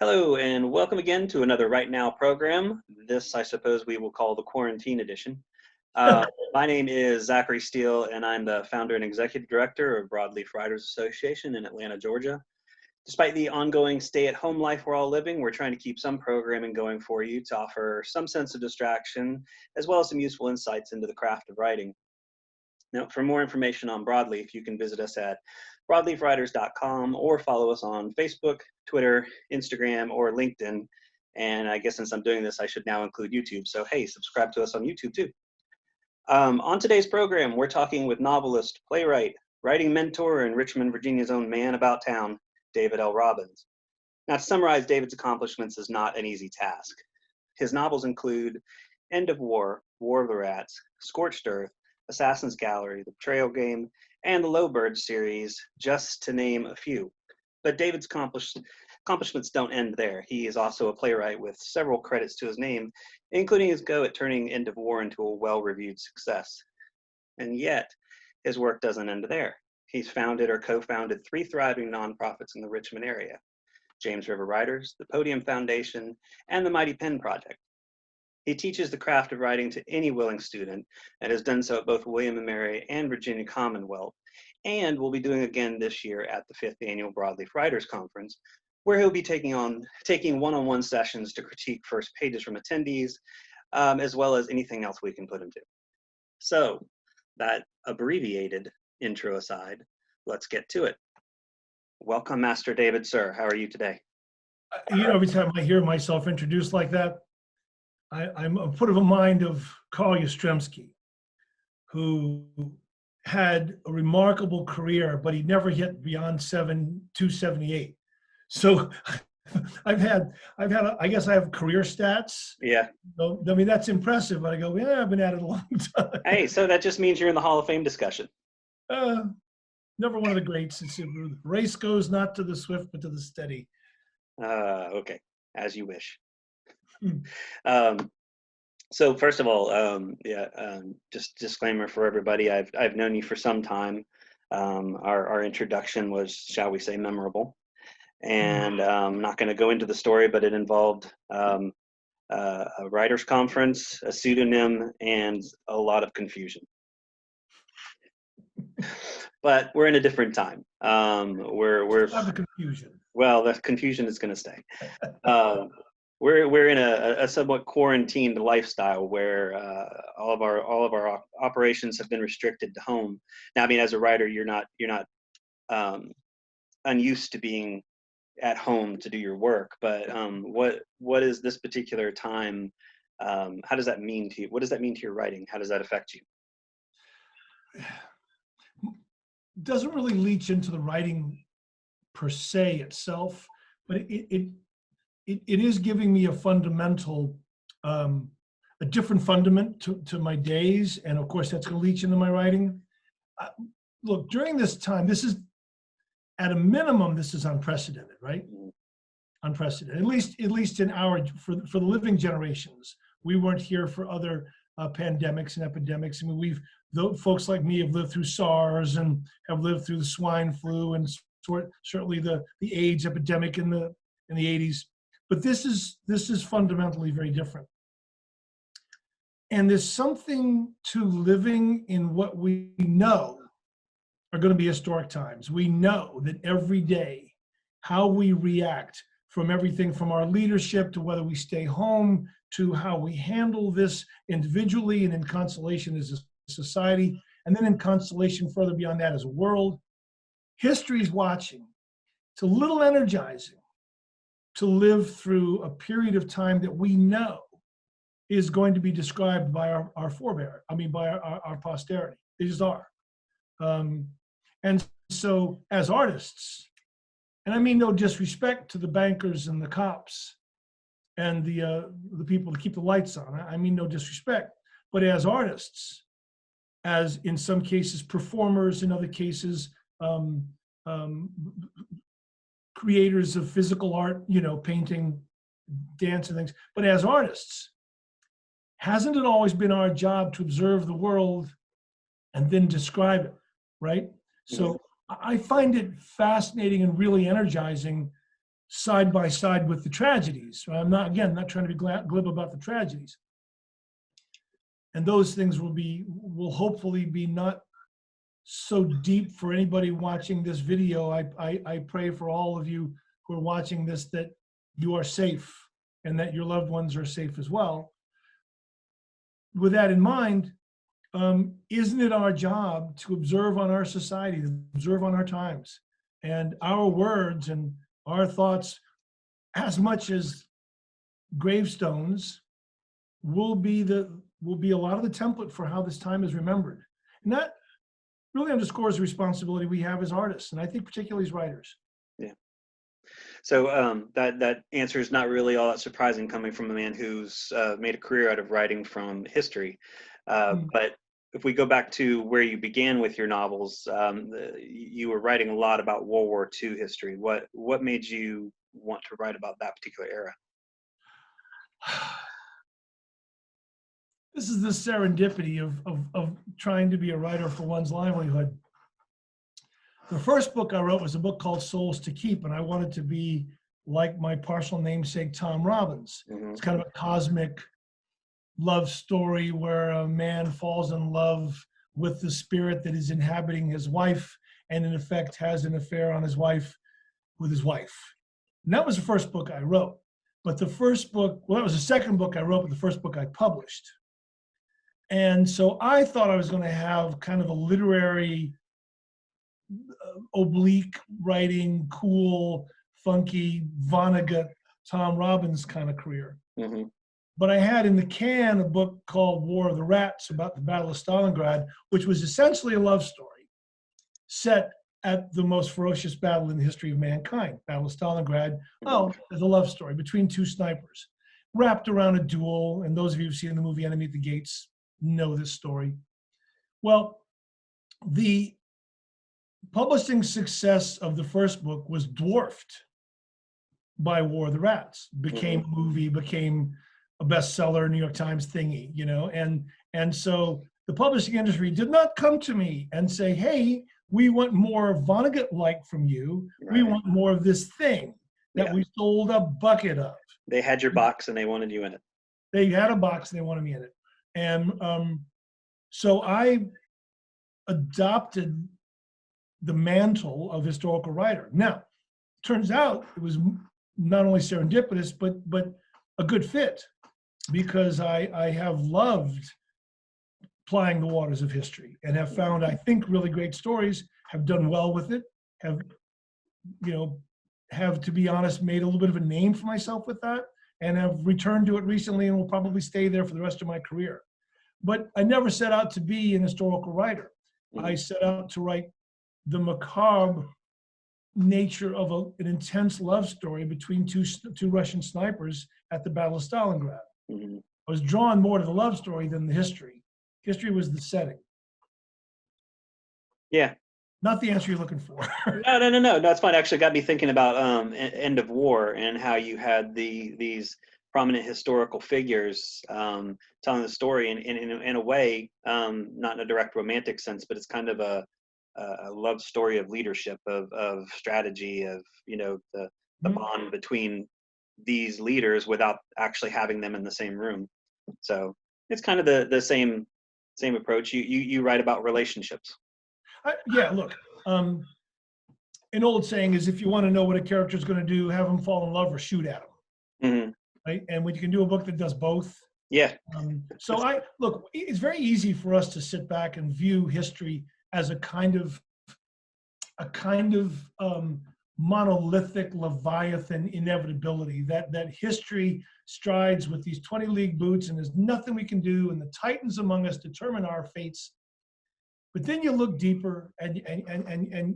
Hello, and welcome again to another Right Now program. This, I suppose, we will call the quarantine edition. My name is Zachary Steele, and I'm the founder and executive director of Broadleaf Writers Association in Atlanta, Georgia. Despite the ongoing stay-at-home life we're all living, we're trying to keep some programming going for you to offer some sense of distraction, as well as some useful insights into the craft of writing. Now, for more information on Broadleaf, you can visit us at broadleafwriters.com or follow us on Facebook, Twitter, Instagram, or LinkedIn. And I guess since I'm doing this, I should now include YouTube. So hey, subscribe to us on YouTube too. On today's program, we're talking with novelist, playwright, writing mentor, and Richmond, Virginia's own man about town, David L. Robbins. Now, to summarize David's accomplishments is not an easy task. His novels include End of War, War of the Rats, Scorched Earth, Assassin's Gallery, The Betrayal Game, and the Lowbird series, just to name a few. But David's accomplishments don't end there. He is also a playwright with several credits to his name, including his go at turning End of War into a well-reviewed success. And yet, his work doesn't end there. He's founded or co-founded 3 thriving nonprofits in the Richmond area: James River Writers, the Podium Foundation, and the Mighty Pen Project. He teaches the craft of writing to any willing student and has done so at both William & Mary and Virginia Commonwealth, and will be doing again this year at the 5th Annual Broadleaf Writers Conference, where he'll be taking one-on-one sessions to critique first pages from attendees, as well as anything else we can put him to. So, that abbreviated intro aside, let's get to it. Welcome, Master David, sir. How are you today? You know, every time I hear myself introduced like that, I'm put of a mind of Carl Yastrzemski, who had a remarkable career, but he never hit beyond 278. So I guess I have career stats. Yeah. So, I mean, that's impressive. But I go, yeah, I've been at it a long time. Hey, so that just means you're in the Hall of Fame discussion. Never one of the greats. It's, the race goes not to the swift, but to the steady. Okay, as you wish. So first of all, just disclaimer for everybody. I've known you for some time. Our introduction was, shall we say, memorable, and I'm not going to go into the story, but it involved a writers' conference, a pseudonym, and a lot of confusion. But we're in a different time. We're not the confusion. Well, the confusion is going to stay. We're in a somewhat quarantined lifestyle where all of our operations have been restricted to home. Now, I mean, as a writer, you're not unused to being at home to do your work. But what is this particular time? How does that mean to you? What does that mean to your writing? How does that affect you? It doesn't really leach into the writing per se itself, but it is giving me a fundamental, a different fundament to my days. And of course, that's going to leach into my writing. Look, during this time, this is, at a minimum, this is unprecedented, right? Unprecedented, at least in for the living generations. We weren't here for other pandemics and epidemics. I mean, folks like me have lived through SARS and have lived through the swine flu and certainly the AIDS epidemic in the 80s. But this is fundamentally very different. And there's something to living in what we know are going to be historic times. We know that every day, how we react, from everything from our leadership to whether we stay home to how we handle this individually and in constellation as a society, and then in constellation further beyond that as a world, history is watching. It's a little energizing to live through a period of time that we know is going to be described by our by our posterity. They just are. And so as artists, and I mean no disrespect to the bankers and the cops and the people to keep the lights on, I mean no disrespect, but as artists, as in some cases performers, in other cases creators of physical art, painting, dance and things, but as artists, hasn't it always been our job to observe the world and then describe it, right? So I find it fascinating and really energizing side by side with the tragedies. I'm not, again, not trying to be glib about the tragedies. And those things will hopefully be not so deep for anybody watching this video. I pray for all of you who are watching this that you are safe and that your loved ones are safe as well. With that in mind, isn't it our job to observe on our society, to observe on our times, and our words and our thoughts, as much as gravestones, will be a lot of the template for how this time is remembered. And that really underscores the responsibility we have as artists, and I think particularly as writers. Yeah. So that answer is not really all that surprising, coming from a man who's made a career out of writing from history. But if we go back to where you began with your novels, you were writing a lot about World War II history. What made you want to write about that particular era? This is the serendipity of trying to be a writer for one's livelihood. The first book I wrote was a book called Souls to Keep, and I wanted to be like my partial namesake, Tom Robbins. It's kind of a cosmic love story where a man falls in love with the spirit that is inhabiting his wife, and in effect has an affair on his wife with his wife. And that was the first book I wrote. But the first book, well, that was the second book I wrote, but the first book I published. And so I thought I was going to have kind of a literary, oblique writing, cool, funky, Vonnegut, Tom Robbins kind of career. But I had in the can a book called War of the Rats about the Battle of Stalingrad, which was essentially a love story set at the most ferocious battle in the history of mankind, Battle of Stalingrad. Oh, there's a love story between two snipers wrapped around a duel. And those of you who've seen the movie Enemy at the Gates know this story. Well, the publishing success of the first book was dwarfed by War of the Rats. Became a movie, became a bestseller, New York Times thingy, you know, and so the publishing industry did not come to me and say, hey, we want more Vonnegut-like from you. Right. We want more of this thing that we sold a bucket of. They had your box and they wanted you in it. They had a box and they wanted me in it. And so I adopted the mantle of historical writer. Now, turns out it was not only serendipitous, but a good fit, because I have loved plying the waters of history and have found, I think, really great stories, have done well with it, have, to be honest, made a little bit of a name for myself with that, and have returned to it recently and will probably stay there for the rest of my career. But I never set out to be an historical writer. I set out to write the macabre nature of an intense love story between two Russian snipers at the Battle of Stalingrad. I was drawn more to the love story than the history. History was the setting. Yeah. Not the answer you're looking for. No, that's fine. Actually got me thinking about End of War and how you had these prominent historical figures telling the story in a way, not in a direct romantic sense, but it's kind of a love story of leadership, of strategy, of the bond between these leaders without actually having them in the same room. So it's kind of the same approach. You write about relationships. Yeah, look, an old saying is, if you want to know what a character is going to do, have them fall in love or shoot at them. Right? And when you can do a book that does both. Yeah. So look, it's very easy for us to sit back and view history as a kind of monolithic Leviathan inevitability, that history strides with these 20-league boots and there's nothing we can do, and the titans among us determine our fates. But then you look deeper and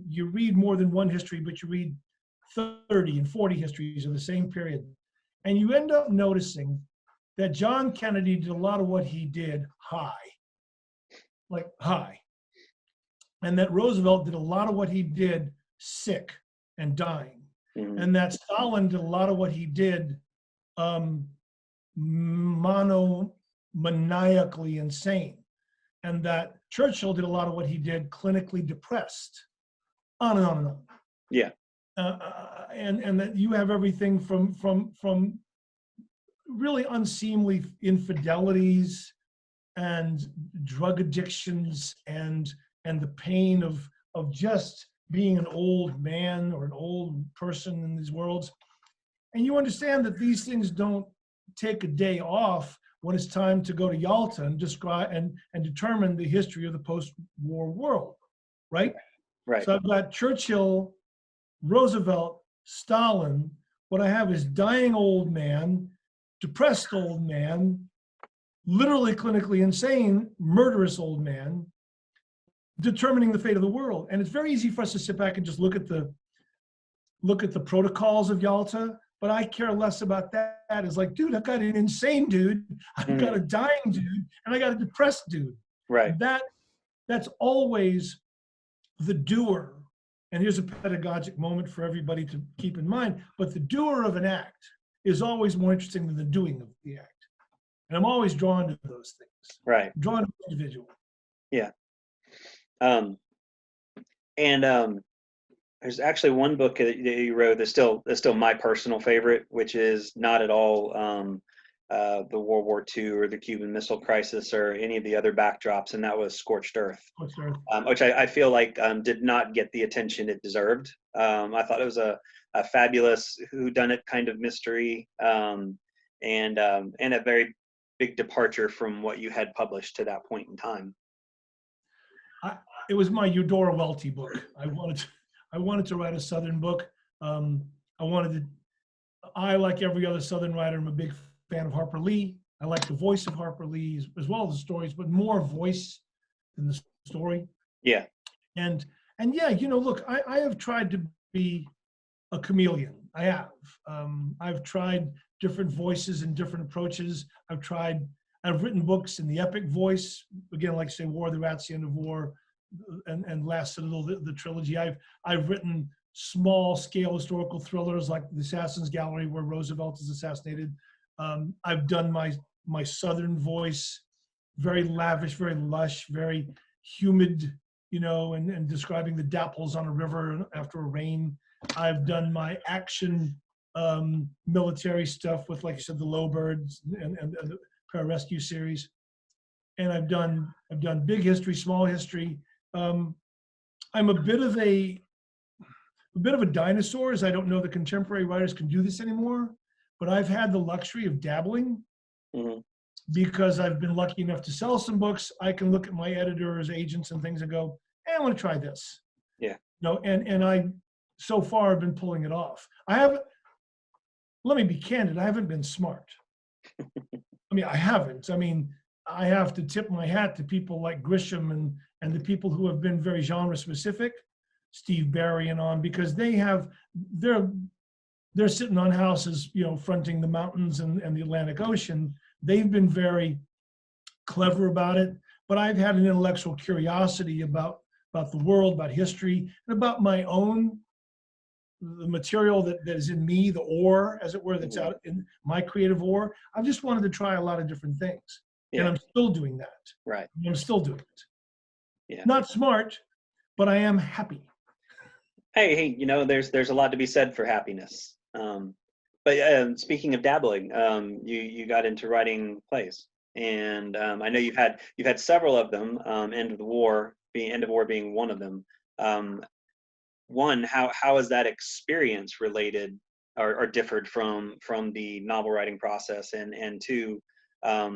you read more than one history, but you read 30 and 40 histories of the same period. And you end up noticing that John Kennedy did a lot of what he did high. And that Roosevelt did a lot of what he did sick and dying. And that Stalin did a lot of what he did maniacally insane. And that Churchill did a lot of what he did clinically depressed. On and on and on. Yeah. and that you have everything from really unseemly infidelities and drug addictions and the pain of just being an old man or an old person in these worlds. And you understand that these things don't take a day off when it's time to go to Yalta and describe and determine the history of the post-war world, right? Right. So I've got Churchill, Roosevelt, Stalin. What I have is dying old man, depressed old man, literally clinically insane, murderous old man, determining the fate of the world. And it's very easy for us to sit back and just look at the protocols of Yalta, but I care less about that. It's like, dude, I've got an insane dude, I've got a dying dude, and I got a depressed dude. Right. That's always the doer. And here's a pedagogic moment for everybody to keep in mind, but the doer of an act is always more interesting than the doing of the act. And I'm always drawn to those things. Right. I'm drawn to the individual. Yeah. There's actually one book that you wrote that's still my personal favorite, which is not at all the World War II or the Cuban Missile Crisis or any of the other backdrops, and that was Scorched Earth, which I feel like did not get the attention it deserved. I thought it was a fabulous whodunit kind of mystery, and a very big departure from what you had published to that point in time. It was my Eudora Welty book. I wanted to write a Southern book. I, like every other Southern writer, I'm a big fan of Harper Lee. I like the voice of Harper Lee as well as the stories, but more voice than the story. Yeah. And yeah, look, I have tried to be a chameleon. I have. I've tried different voices and different approaches. I've written books in the epic voice, again, like say War of the Rats, The End of War, and Last Citadel, the trilogy. I've written small scale historical thrillers like The Assassin's Gallery, where Roosevelt is assassinated. I've done my Southern voice, very lavish, very lush, very humid, and describing the dapples on a river after a rain. I've done my action military stuff with, like you said, the Lowbirds and the Pararescue series. And I've done big history, small history. I'm a bit of a dinosaur, as I don't know that contemporary writers can do this anymore, but I've had the luxury of dabbling because I've been lucky enough to sell some books. I can look at my editors, agents, and things and go, hey, I want to try this. Yeah. And I, so far, have been pulling it off. Let me be candid, I haven't been smart. I haven't. I have to tip my hat to people like Grisham and the people who have been very genre specific, Steve Barry and on, because they're sitting on houses, fronting the mountains and the Atlantic Ocean. They've been very clever about it, but I've had an intellectual curiosity about the world, about history, and about my own, the material that is in me, the ore, as it were, that's out in my creative ore. I've just wanted to try a lot of different things. Yeah. And I'm still doing that. Right. I'm still doing it. Yeah. Not smart, but I am happy. Hey, there's a lot to be said for happiness. But speaking of dabbling, you got into writing plays, and I know you've had several of them. End of War being one of them. One, how is that experience related or differed from the novel writing process? And two, I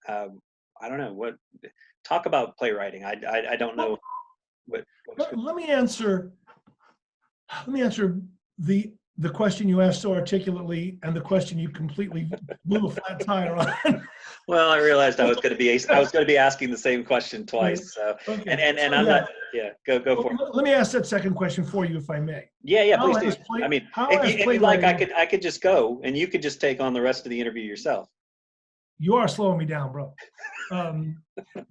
don't know what. Talk about playwriting. I don't know. Let me answer the question you asked so articulately and the question you completely blew a flat tire on. Well, I realized I was going to be asking the same question twice. So, okay. and I'm not. Yeah, go for it. Let me ask that second question for you, if I may. Yeah, please do. If you like, I could just go, and you could just take on the rest of the interview yourself. You are slowing me down, bro.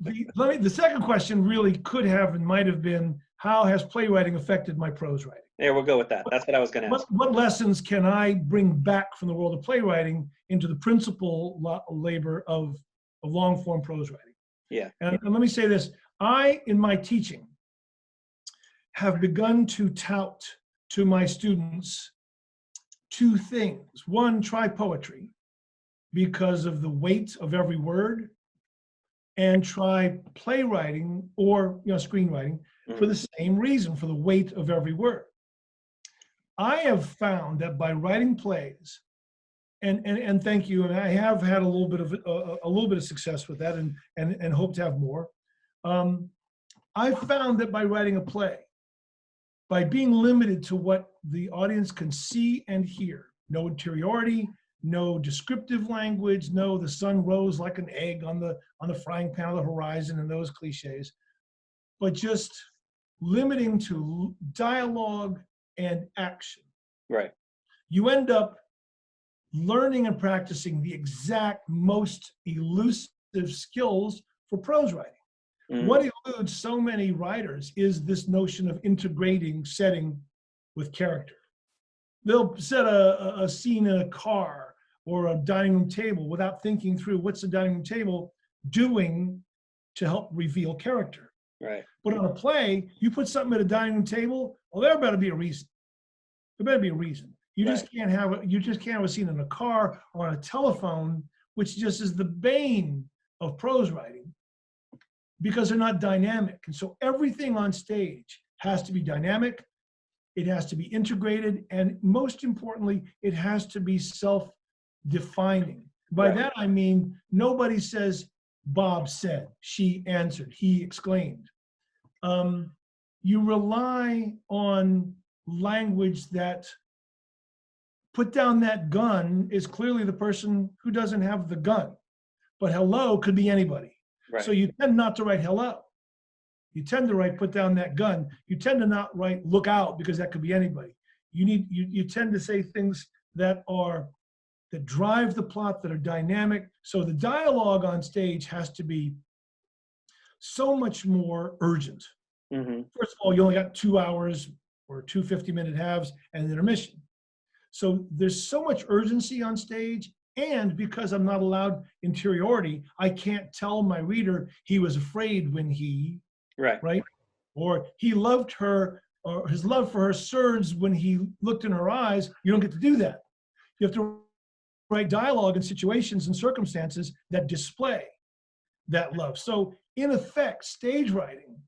The second question really could have and might have been, how has playwriting affected my prose writing? There, we'll go with that. That's what I was going to ask. What lessons can I bring back from the world of playwriting into the principal labor of long-form prose writing? Yeah. And let me say this. I, in my teaching, have begun to tout to my students two things. One, try poetry because of the weight of every word, and try playwriting or screenwriting for the same reason, for the weight of every word. I have found that by writing plays, and thank you, and I have had a little bit of success with that, and hope to have more. I found that by writing a play, by being limited to what the audience can see and hear, no interiority, no descriptive language, no the sun rose like an egg on the frying pan of the horizon and those cliches, but just limiting to dialogue and action. Right. You end up learning and practicing the exact most elusive skills for prose writing. What eludes so many writers is this notion of integrating setting with character. They'll set a scene in a car or a dining room table without thinking through what's the dining room table doing to help reveal character. Right. But on a play, you put something at a dining room table, well, there better be a reason. There better be a reason. You just can't have a scene in a car or on a telephone, which just is the bane of prose writing, because they're not dynamic. And so everything on stage has to be dynamic, it has to be integrated, and most importantly, it has to be self-defining. By that I mean, nobody says, Bob said, she answered, he exclaimed. You rely on language that put down that gun is clearly the person who doesn't have the gun, but hello could be anybody. Right. So you tend not to write hello. You tend to write put down that gun. You tend to not write look out, because that could be anybody. You tend to say things that drive the plot, that are dynamic. So the dialogue on stage has to be so much more urgent. First of all, you only got 2 hours or 2 50-minute halves and an intermission. So there's so much urgency on stage. And because I'm not allowed interiority, I can't tell my reader he was afraid when he, right? Or he loved her, or his love for her surged when he looked in her eyes. You don't get to do that. You have to write dialogue in situations and circumstances that display that love. So in effect, stage writing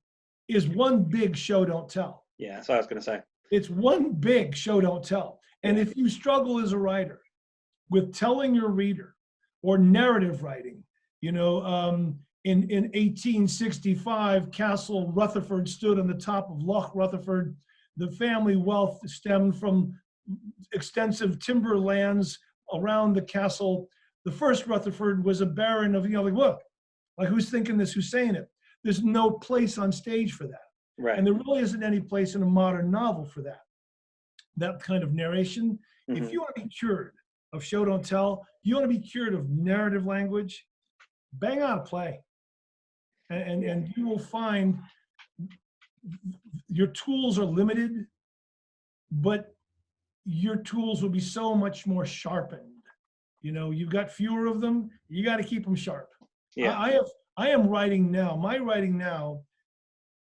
is one big show don't tell. Yeah, that's what I was going to say. It's one big show don't tell. And if you struggle as a writer with telling your reader, or narrative writing, in 1865, Castle Rutherford stood on the top of Loch Rutherford. The family wealth stemmed from extensive timber lands around the castle. The first Rutherford was a baron of, look, like who's thinking this, who's saying it? There's no place on stage for that. Right. And there really isn't any place in a modern novel for that kind of narration. If you want to be cured of show don't tell, you want to be cured of narrative language, bang out a play. And you will find your tools are limited, but your tools will be so much more sharpened. You've got fewer of them, you got to keep them sharp. Yeah. I am writing now. My writing now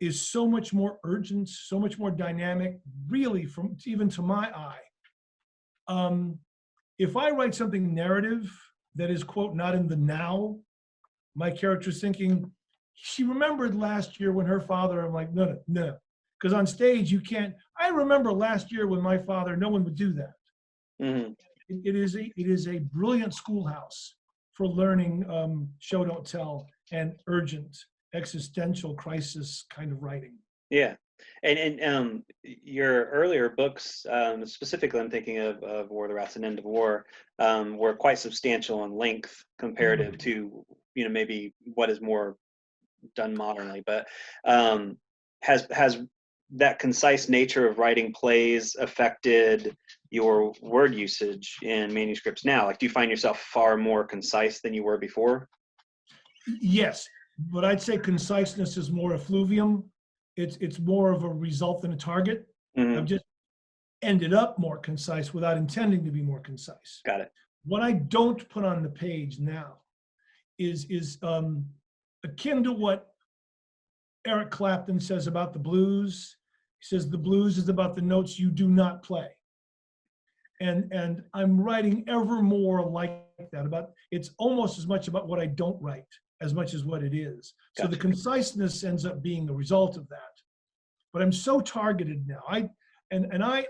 is so much more urgent, so much more dynamic, really, from even to my eye. If I write something narrative that is, quote, not in the now, my character's thinking, she remembered last year when her father, I'm like, no. Because on stage, you can't, I remember last year when my father, no one would do that. It is a brilliant schoolhouse for learning show don't tell and urgent existential crisis kind of writing. Yeah. And your earlier books, specifically I'm thinking of War, the Wraths and End of War, were quite substantial in length comparative to, maybe what is more done modernly. But has that concise nature of writing plays affected your word usage in manuscripts now? Like, do you find yourself far more concise than you were before? Yes, but I'd say conciseness is more effluvium. It's more of a result than a target. I've just ended up more concise without intending to be more concise. Got it. What I don't put on the page now is akin to what Eric Clapton says about the blues. He says the blues is about the notes you do not play. And I'm writing ever more like that. It's almost as much about what I don't write as much as what it is. So the conciseness ends up being a result of that. But I'm so targeted now. I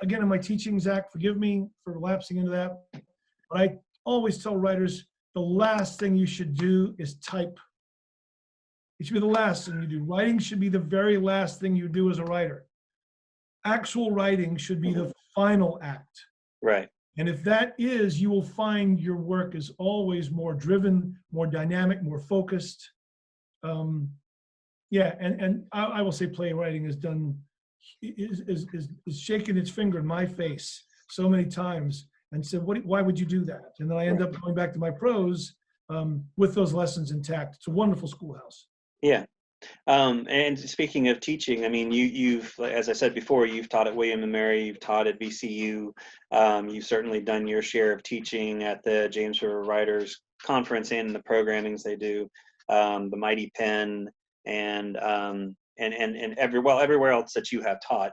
again, in my teaching, Zach, forgive me for lapsing into that, but I always tell writers the last thing you should do is type. It should be the last thing you do. Writing should be the very last thing you do as a writer. Actual writing should be the final act. Right. And if that is, you will find your work is always more driven, more dynamic, more focused. Yeah, and I will say playwriting is shaking its finger in my face so many times and said, why would you do that? And then I end up going back to my prose with those lessons intact. It's a wonderful schoolhouse. Yeah. And speaking of teaching, I mean, you've, as I said before, you've taught at William & Mary, you've taught at VCU, you've certainly done your share of teaching at the James River Writers Conference and the programmings they do, the Mighty Pen, and everywhere else that you have taught.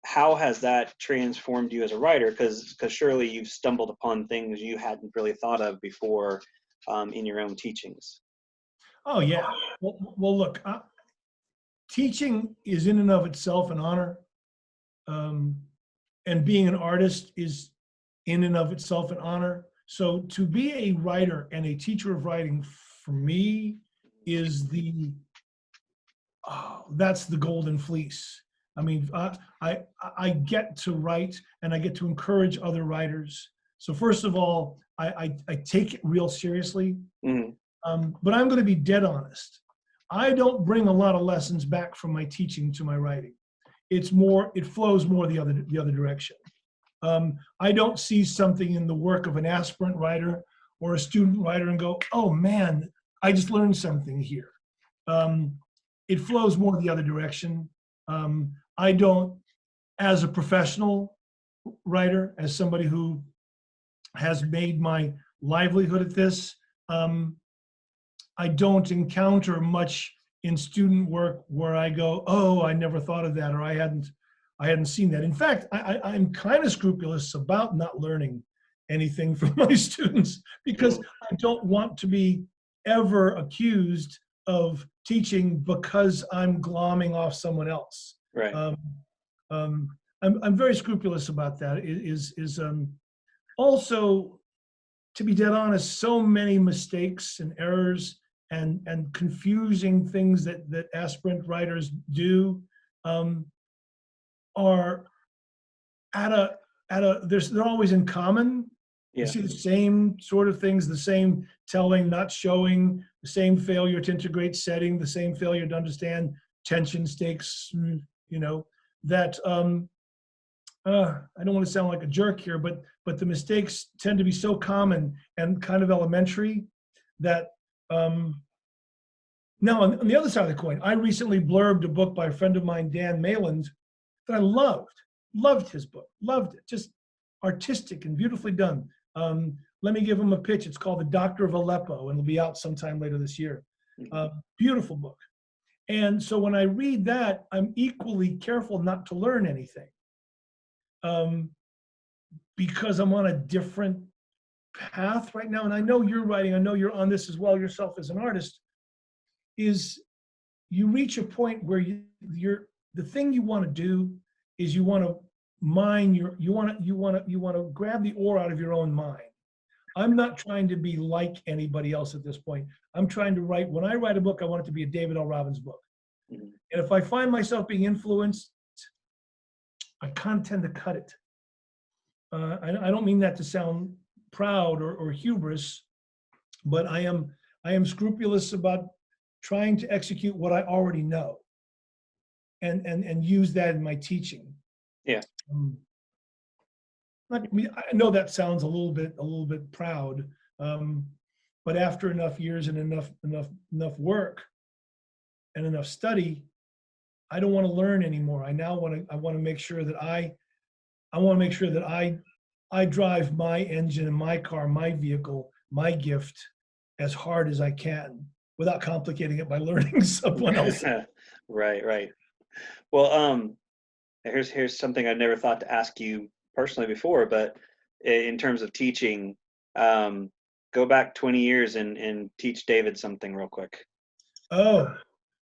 How has that transformed you as a writer? Because surely you've stumbled upon things you hadn't really thought of before in your own teachings. Oh, yeah. Well look, teaching is in and of itself an honor. And being an artist is in and of itself an honor. So to be a writer and a teacher of writing, for me, is that's the golden fleece. I mean, I get to write and I get to encourage other writers. So first of all, I take it real seriously. Mm-hmm. But I'm going to be dead honest. I don't bring a lot of lessons back from my teaching to my writing. It flows more the other direction. I don't see something in the work of an aspirant writer or a student writer and go, oh man, I just learned something here. It flows more the other direction. I don't, as a professional writer, as somebody who has made my livelihood at this, I don't encounter much in student work where I go, oh, I never thought of that, or I hadn't seen that. In fact, I'm kind of scrupulous about not learning anything from my students because I don't want to be ever accused of teaching because I'm glomming off someone else. Right. I'm very scrupulous about that. Also, to be dead honest, so many mistakes and errors and confusing things that aspirant writers do are they're always in common. Yeah. You see the same sort of things, the same telling, not showing, the same failure to integrate setting, the same failure to understand tension stakes, that I don't want to sound like a jerk here, but the mistakes tend to be so common and kind of elementary that now on the other side of the coin, I recently blurbed a book by a friend of mine, Dan Mayland, that I loved his book, loved it, just artistic and beautifully done. Let me give him a pitch. It's called The Doctor of Aleppo, and it'll be out sometime later this year. Beautiful book. And so when I read that, I'm equally careful not to learn anything. Because I'm on a different path right now, and I know you're writing, I know you're on this as well yourself as an artist, is you reach a point where the thing you want to do is you want to mine you want to grab the ore out of your own mind. I'm not trying to be like anybody else at this point. I'm trying to write, when I write a book, I want it to be a David L. Robbins book. And if I find myself being influenced, I kind of tend to cut it. I don't mean that to sound proud or hubris, but I am scrupulous about trying to execute what I already know and use that in my teaching. Yeah. I know that sounds a little bit proud, but after enough years and enough work and enough study, I don't want to learn anymore. I want to make sure that I drive my engine and my car, my vehicle, my gift as hard as I can without complicating it by learning someone else. Right. Well, here's something I never thought to ask you personally before, but in terms of teaching, um, go back 20 years and teach David something real quick. Oh,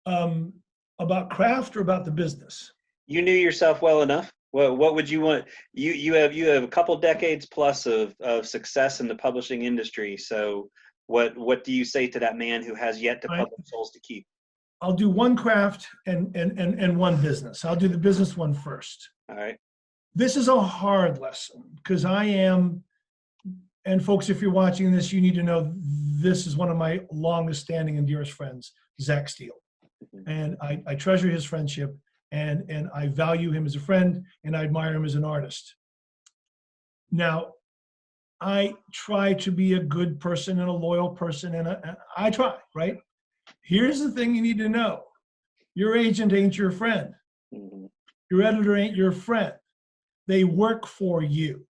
um, about craft or about the business? You knew yourself well enough. What would you want? You have a couple decades plus of success in the publishing industry. So what do you say to that man who has yet to Right. publish Souls to Keep? I'll do one craft and one business. I'll do the business one first. All right. This is a hard lesson because I am, and folks, if you're watching this, you need to know this is one of my longest standing and dearest friends, Zach Steele. And I treasure his friendship, and I value him as a friend, and I admire him as an artist. Now, I try to be a good person and a loyal person, and I try, right? Here's the thing you need to know. Your agent ain't your friend. Mhm. Your editor ain't your friend. They work for you.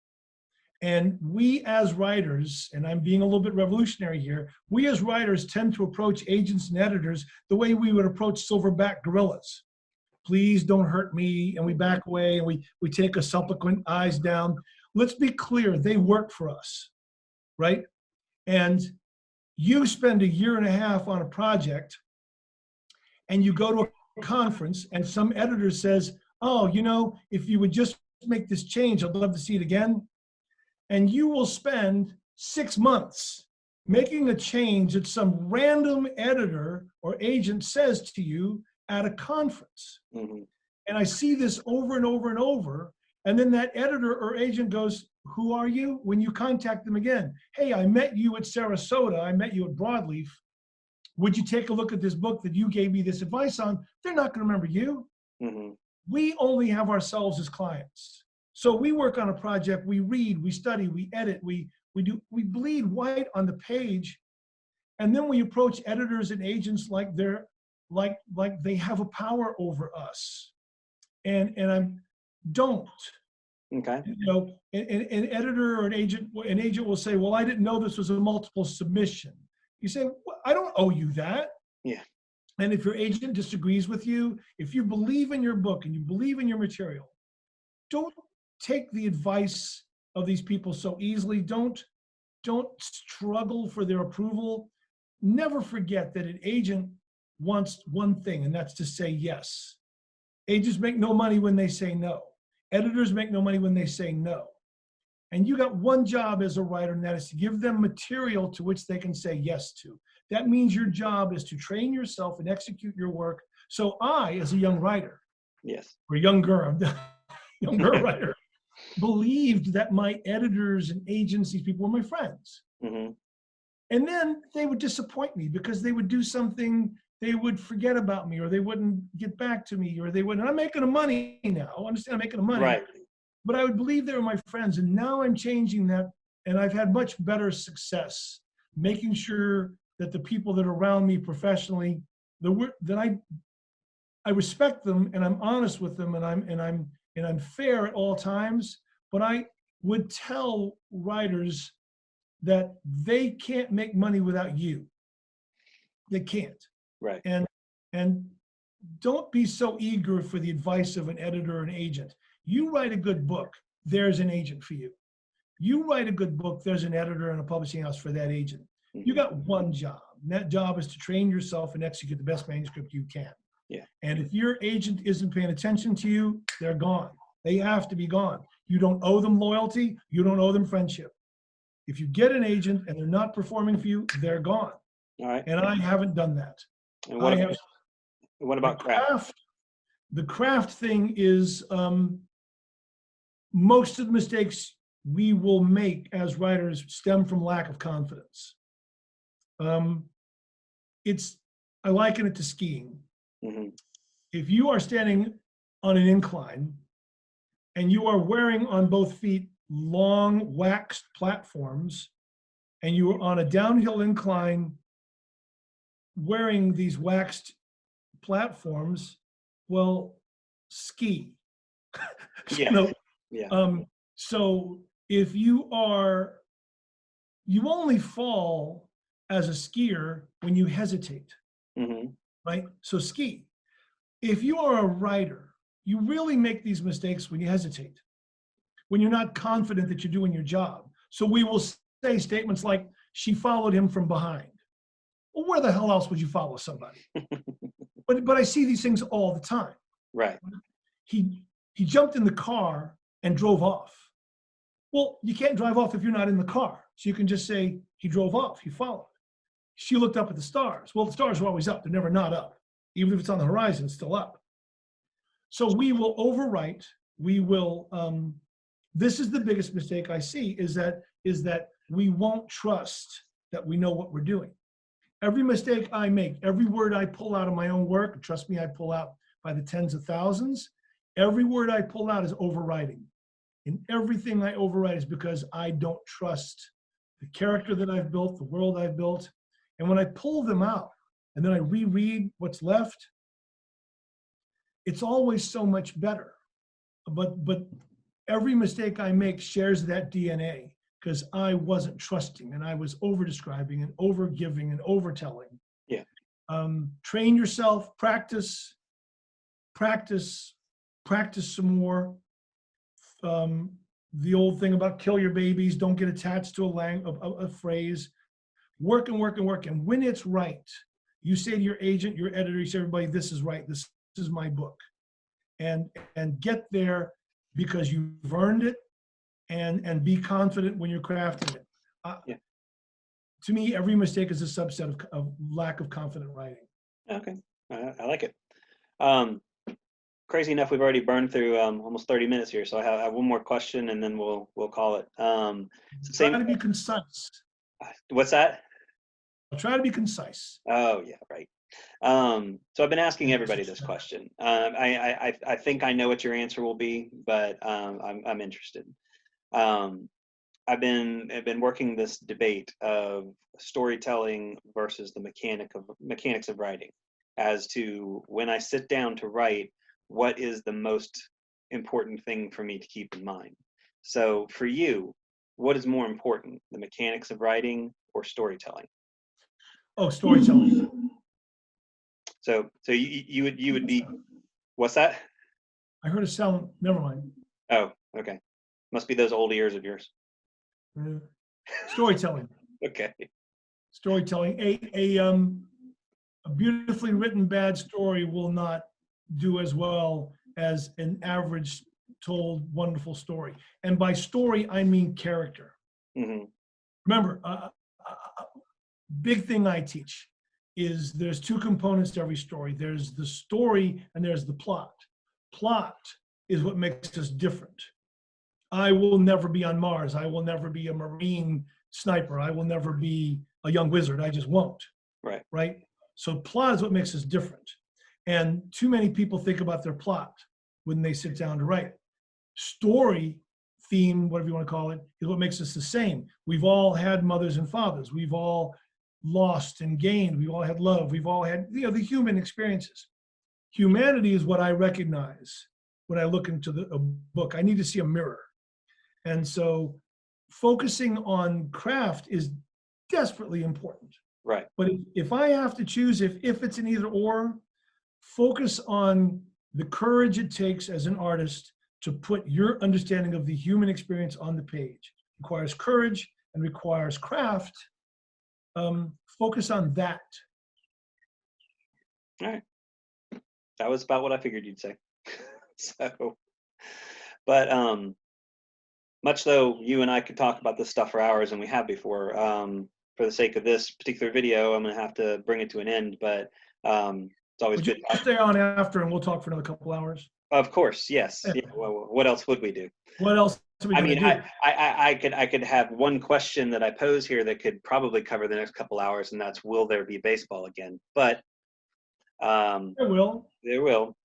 And we as writers, and I'm being a little bit revolutionary here, we as writers tend to approach agents and editors the way we would approach silverback gorillas. Please don't hurt me, and we back away, and we take a supplicant eyes down. Let's be clear, they work for us, right? And you spend a year and a half on a project, and you go to a conference, and some editor says, oh, you know, if you would just make this change, I'd love to see it again. And you will spend 6 months making a change that some random editor or agent says to you at a conference. Mhm. And I see this over and over and over. And then that editor or agent goes, who are you? When you contact them again, hey, I met you at Sarasota. I met you at Broadleaf. Would you take a look at this book that you gave me this advice on? They're not going to remember you. Mhm. We only have ourselves as clients. So we work on a project, we read, we study, we edit, we bleed white on the page, and then we approach editors and agents like they're like they have a power over us. And I'm don't. Okay. You know, an editor or an agent will say, well, I didn't know this was a multiple submission. You say, well, I don't owe you that. Yeah. And if your agent disagrees with you, if you believe in your book and you believe in your material, don't take the advice of these people so easily. Don't struggle for their approval. Never forget that an agent wants one thing, and that's to say yes. Agents make no money when they say no. Editors make no money when they say no. And you got one job as a writer, and that is to give them material to which they can say yes to. That means your job is to train yourself and execute your work. So I, as a young writer, Yes. or younger writer, believed that my editors and agents, these people were my friends. Mm-hmm. And then they would disappoint me because they would do something, they would forget about me, or they wouldn't get back to me, or they wouldn't. I'm making the money now. I understand I'm making the money. Right. But I would believe they were my friends. And now I'm changing that. And I've had much better success making sure that the people that are around me professionally, that I respect them, and I'm honest with them, and I'm fair at all times. But I would tell writers that they can't make money without you. They can't. Right. And don't be so eager for the advice of an editor or an agent. You write a good book, there's an agent for you. You write a good book, there's an editor and a publishing house for that agent. You got one job, and that job is to train yourself and execute the best manuscript you can. Yeah. And if your agent isn't paying attention to you, they're gone. They have to be gone. You don't owe them loyalty. You don't owe them friendship. If you get an agent and they're not performing for you, they're gone. All right. And I haven't done that. And what about craft? The craft thing is most of the mistakes we will make as writers stem from lack of confidence. I liken it to skiing. Mm-hmm. If you are standing on an incline and you are wearing on both feet long waxed platforms, and you are on a downhill incline wearing these waxed platforms, well, ski. Yeah. Yeah. So if you only fall as a skier when you hesitate, Mm-hmm. right? So ski. if you are a writer, you really make these mistakes when you hesitate, when you're not confident that you're doing your job. So we will say statements like, she followed him from behind. Well, where the hell else would you follow somebody? But I see these things all the time. Right. He jumped in the car and drove off. Well, you can't drive off if you're not in the car. So you can just say, he drove off, he followed. She looked up at the stars. Well, the stars are always up. They're never not up. Even if it's on the horizon, it's still up. So we will overwrite. We will, this is the biggest mistake I see, is that we won't trust that we know what we're doing. Every mistake I make, every word I pull out of my own work, trust me, I pull out by the tens of thousands, every word I pull out is overwriting. And everything I overwrite is because I don't trust the character that I've built, the world I've built. And when I pull them out and then I reread what's left, it's always so much better. But every mistake I make shares that DNA, because I wasn't trusting and I was over-describing and over-giving and over-telling. Yeah. Train yourself, practice some more. The old thing about kill your babies, don't get attached to a phrase. Work and work and work. And when it's right, you say to your agent, your editor, you say, everybody, this is right. This is my book. And get there because you've earned it, and be confident when you're crafting it. Yeah. To me, every mistake is a subset of lack of confident writing. Okay, I like it. Crazy enough, we've already burned through almost 30 minutes here, so I have one more question, and then we'll call it. Try to be concise. What's that? I'll try to be concise. Oh yeah, right. So I've been asking everybody this question. I think I know what your answer will be, but I'm interested. I've been working this debate of storytelling versus the mechanics of writing, as to when I sit down to write, what is the most important thing for me to keep in mind. So for you, what is more important, the mechanics of writing or storytelling? Oh, storytelling. So you would be, what's that? I heard a sound. Never mind. Oh, okay. Must be those old ears of yours. Storytelling. Okay. Storytelling. A beautifully written bad story will not do as well as an average told wonderful story. And by story, I mean character. Mm-hmm. Remember, big thing I teach is there's two components to every story. There's the story and there's the plot. Plot is what makes us different. I will never be on Mars. I will never be a Marine sniper. I will never be a young wizard. I just won't. Right. Right? So plot is what makes us different. And too many people think about their plot when they sit down to write. Story, theme, whatever you want to call it, is what makes us the same. We've all had mothers and fathers. We've all lost and gained. We've all had love. We've all had, the human experiences. Humanity is what I recognize when I look into a book. I need to see a mirror. And so focusing on craft is desperately important. Right. But if I have to choose, if it's an either or, focus on the courage it takes as an artist to put your understanding of the human experience on the page. It requires courage and requires craft. Focus on that. All right. That was about what I figured you'd say. So, but much though you and I could talk about this stuff for hours, and we have before, for the sake of this particular video, I'm going to have to bring it to an end, but it's always good. Stay on after and we'll talk for another couple hours. Of course, yes. Yeah. Well, what else would we do? What else are we going to do? I could have one question that I pose here that could probably cover the next couple hours, and that's, will there be baseball again? But There will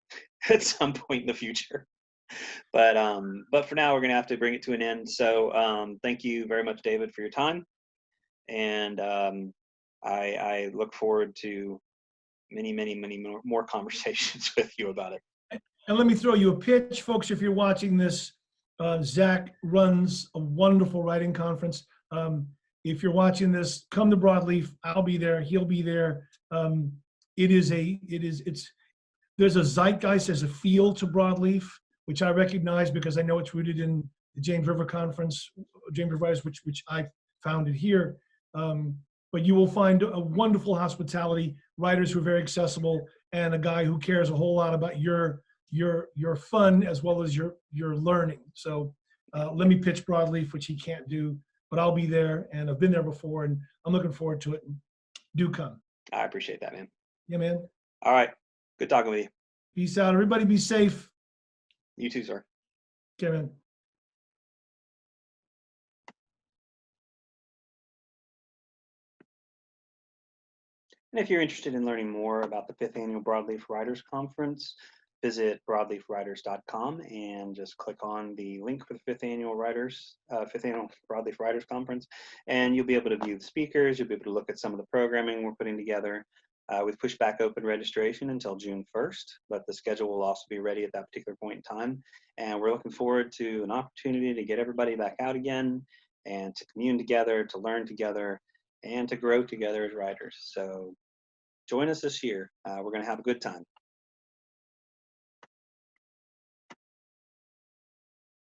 at some point in the future. But for now, we're going to have to bring it to an end. So thank you very much, David, for your time. And I look forward to many more conversations with you about it. And let me throw you a pitch, folks. If you're watching this, Zach runs a wonderful writing conference. If you're watching this, come to Broadleaf. I'll be there. He'll be there. there's a zeitgeist, there's a feel to broadleaf, which I recognize because I know it's rooted in the James River Conference, James River Writers, which I founded here. But you will find a wonderful hospitality, writers who are very accessible, and a guy who cares a whole lot about your fun as well as your learning. So let me pitch broadleaf, which he can't do, but I'll be there, and I've been there before, and I'm looking forward to it. And do come. I appreciate that, man. Yeah, man. All right. Good talking with you. Peace out. Everybody be safe. You too, sir. Okay, man. And if you're interested in learning more about the 5th Annual Broadleaf Writers Conference, visit broadleafwriters.com and just click on the link for the 5th Annual Broadleaf Writers Conference, and you'll be able to view the speakers. You'll be able to look at some of the programming we're putting together. We've pushed back open registration until June 1st, but the schedule will also be ready at that particular point in time. And we're looking forward to an opportunity to get everybody back out again and to commune together, to learn together, and to grow together as writers. So join us this year. We're going to have a good time.